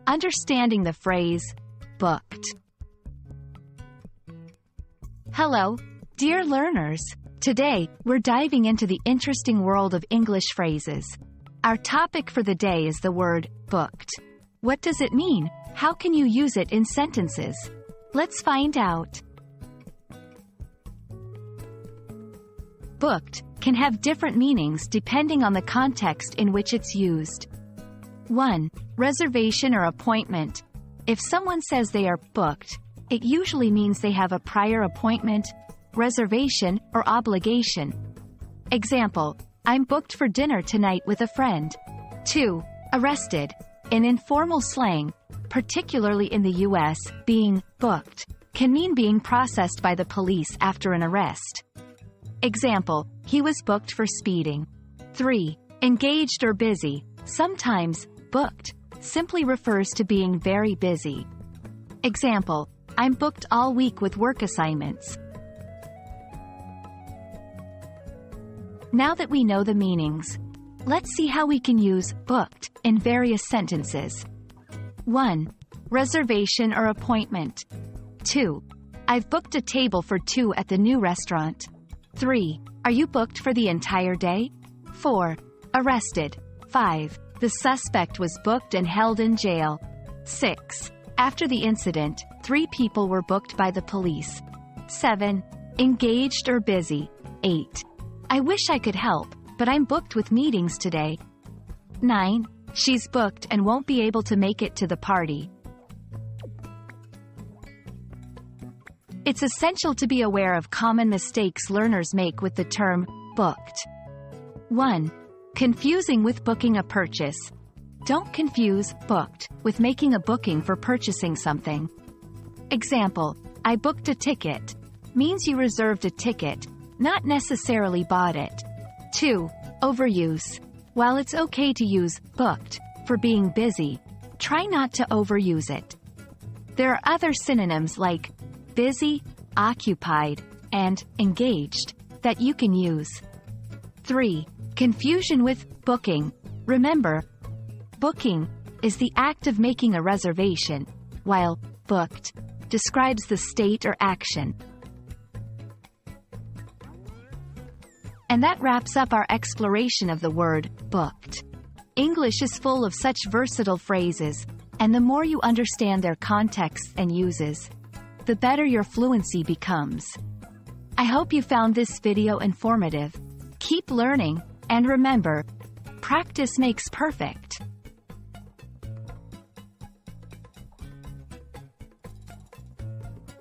Understanding the phrase, booked. Hello, dear learners. Today, we're diving into the interesting world of English phrases. Our topic for the day is the word, booked. What does it mean? How can you use it in sentences? Let's find out. Booked can have different meanings depending on the context in which it's used. 1. Reservation or appointment. If someone says they are booked, it usually means they have a prior appointment, reservation, or obligation. Example, I'm booked for dinner tonight with a friend. 2. Arrested. In informal slang, particularly in the US, being booked can mean being processed by the police after an arrest. Example, he was booked for speeding. 3. Engaged or busy. Sometimes, booked simply refers to being very busy. Example, I'm booked all week with work assignments. Now that we know the meanings, let's see how we can use booked in various sentences. 1. Reservation or appointment. 2. I've booked a table for 2 at the new restaurant. 3. Are you booked for the entire day? 4. Arrested. 5. The suspect was booked and held in jail. 6. After the incident, 3 people were booked by the police. 7. Engaged or busy. 8. I wish I could help, but I'm booked with meetings today. 9. She's booked and won't be able to make it to the party. It's essential to be aware of common mistakes learners make with the term booked. 1. Confusing with booking a purchase. Don't confuse booked with making a booking for purchasing something. Example, I booked a ticket means you reserved a ticket, not necessarily bought it. 2. Overuse. While it's okay to use booked for being busy, try not to overuse it. There are other synonyms like busy, occupied, and engaged that you can use. 3. Confusion with booking. Remember, booking is the act of making a reservation, while booked describes the state or action. And that wraps up our exploration of the word booked. English is full of such versatile phrases, and the more you understand their contexts and uses, the better your fluency becomes. I hope you found this video informative. Keep learning, and remember, practice makes perfect.